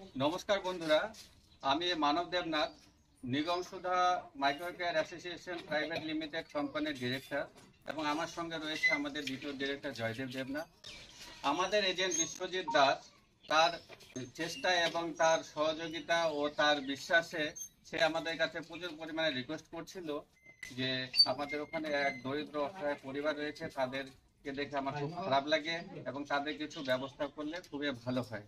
নমস্কার বন্ধুরা, আমি মানব দেবনাথ, নিগম সুধা মাইক্রোকেয়ার অ্যাসোসিয়েশন প্রাইভেট লিমিটেড কোম্পানির ডিরেক্টর, এবং আমার সঙ্গে রয়েছে আমাদের দ্বিতীয় ডিরেক্টর জয়দেব দেবনাথ। আমাদের এজেন্ট বিশ্বজিৎ দাস তার চেষ্টা এবং তার সহযোগিতা ও তার বিশ্বাসে সে আমাদের কাছে প্রচুর পরিমাণে রিকোয়েস্ট করছিল যে আমাদের ওখানে এক দরিদ্র অসহায় পরিবার রয়েছে, তাদেরকে দেখে আমার খুব খারাপ লাগে এবং তাদের কিছু ব্যবস্থা করলে খুবই ভালো হয়।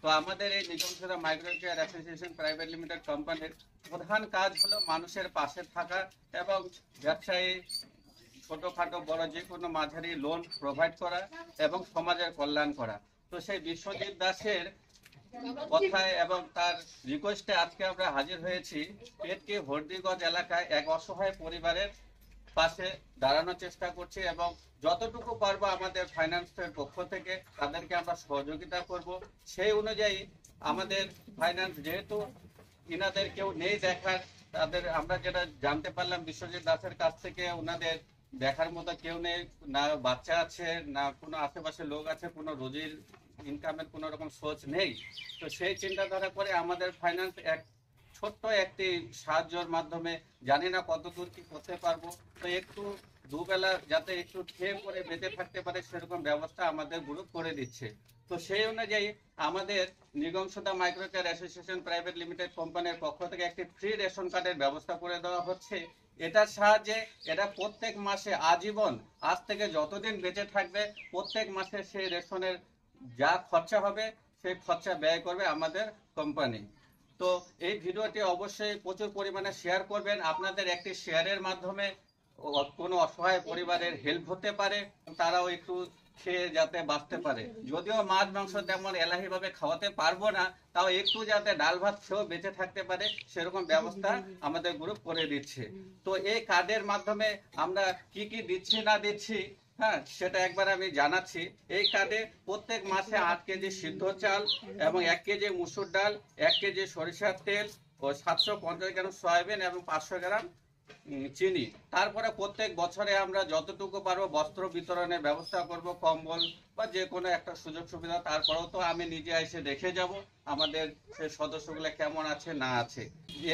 তো আমাদের এই নিগম সুধা মাইক্রোকেয়ার অ্যাসোসিয়েশন প্রাইভেট লিমিটেড কোম্পানির প্রধান কাজ হলো মানুষের পাশে থাকা এবং ব্যবসায়ী ছোটখাটো বড় যে কোনো মাঝারি লোন প্রোভাইড করা এবং সমাজের কল্যাণ করা। তো সেই বিশ্বজিৎ দাসের কথায় এবং তার রিকোয়েস্টে আজকে আমরা হাজির হয়েছি পেটকে হরদিগঞ্জ এলাকায় এক অসহায় পরিবারের পাশে দাঁড়ানোর চেষ্টা করছি এবং যতটুকু পারবো আমাদের ফাইন্যান্সের পক্ষ থেকে তাদেরকে আমরা সহযোগিতা করব। সেই অনুযায়ী আমাদের ফাইন্যান্স যেহেতু ইনাদের কেউ নেই দেখার, তাদের আমরা যেটা জানতে পারলাম বিশ্বজিৎ দাসের কাছ থেকে, ওনাদের দেখার মতো কেউ নেই, না বাচ্চা আছে, না কোনো আশেপাশে লোক আছে, কোনো রোজির ইনকামের কোনো রকম সোর্স নেই। তো সেই চিন্তাধারা করে আমাদের ফাইন্যান্স এক ছোট্ট একটি সাহায্যের মাধ্যমে, জানি না কতদূর কি করতে পারবো, তো একটু দুবেলা যাতে একটু খেয়ে পরে বেঁচে থাকতে পারে সেরকম ব্যবস্থা আমাদের গ্রুপ করে দিচ্ছে। তো সেই অনুযায়ী আমাদের নিগম সুধা মাইক্রোকেয়ার অ্যাসোসিয়েশন প্রাইভেট লিমিটেড কোম্পানির পক্ষ থেকে একটি ফ্রি রেশন কার্ডের ব্যবস্থা করে দেওয়া হচ্ছে। এটার সাহায্যে এটা প্রত্যেক মাসে আজীবন, আজ থেকে যতদিন বেঁচে থাকবে, প্রত্যেক মাসে সেই রেশনের যা খরচা হবে সেই খরচা ব্যয় করবে আমাদের কোম্পানি। তো এই ভিডিওটি অবশ্যই প্রচুর পরিমাণে শেয়ার করবেন। আপনাদের একটি শেয়ারের মাধ্যমে কোনো অসহায় পরিবারের হেল্প হতে পারে, তারাও একটু খেয়ে যাতে বাঁচতে পারে। যদিও মাছ মাংস তেমন এলাহিভাবে খাওয়াতে পারবো না, তাও একটু যাতে ডাল ভাত খেয়েও বেঁচে থাকতে পারে সেরকম ব্যবস্থা আমাদের গ্রুপ করে দিচ্ছে। তো এই কার্ডের মাধ্যমে আমরা কি কি দিচ্ছি না দিচ্ছি, হ্যাঁ, সেটা একবার আমি জানাচ্ছি। এই কার্ডে প্রত্যেক মাসে 8 কেজি সিদ্ধ চাল এবং 1 কেজি মুসুর ডাল, 1 কেজি সরিষার তেল ও 750 গ্রাম সয়াবিন এবং 500 গ্রাম চিনি। তারপরে প্রত্যেক বছরে আমরা যতটুকু পারবো বস্ত্র বিতরণের ব্যবস্থা করব, কম্বল বা যে কোনো একটা সুযোগ সুবিধা। তারপরেও তো আমি নিজে এসে দেখে যাব আমাদের সেই সদস্যগুলো কেমন আছে না আছে।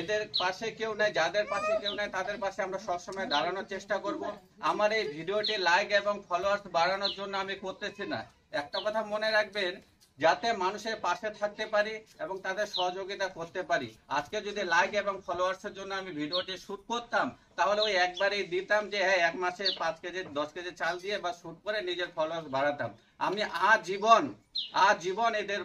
এদের পাশে কেউ নেই, যাদের পাশে কেউ নেই তাদের পাশে আমরা সবসময় দাঁড়ানোর চেষ্টা করব। আমার এই ভিডিওটি লাইক এবং ফলোয়ার্স বাড়ানোর জন্য আমি করতেছি না। একটা কথা মনে রাখবেন, যাতে মানুষের পাশে থাকতে পারি এবং তাদের সহযোগিতা করতে পারি। আজকে যদি লাইক এবং ফলোয়ার্সের জন্য আমি ভিডিওটি শুট করতাম, তাহলে ওই একবারই দিতাম যে হ্যাঁ 1 মাসে 5 কেজি 10 কেজি চাল দিয়ে বা শুট করে নিজের ফলোয়ার্স বাড়াতাম। আমি আজীবন এদের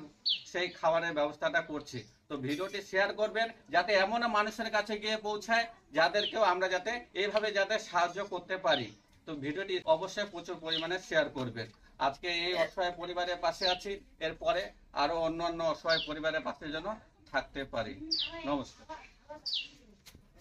সেই খাবারের ব্যবস্থাটা করছি। তো ভিডিওটি শেয়ার করবেন যাতে এমনও মানুষের কাছে গিয়ে পৌঁছায় যাদেরকেও আমরা যাতে এইভাবে যাতে সাহায্য করতে পারি। তো ভিডিওটি অবশ্যই প্রচুর পরিমাণে শেয়ার করবেন। আজকে এই অসহায় পরিবারের পাশে আছি, এরপরে আরো অন্যান্য অসহায় পরিবারের পাশে যেন থাকতে পারি। নমস্কার।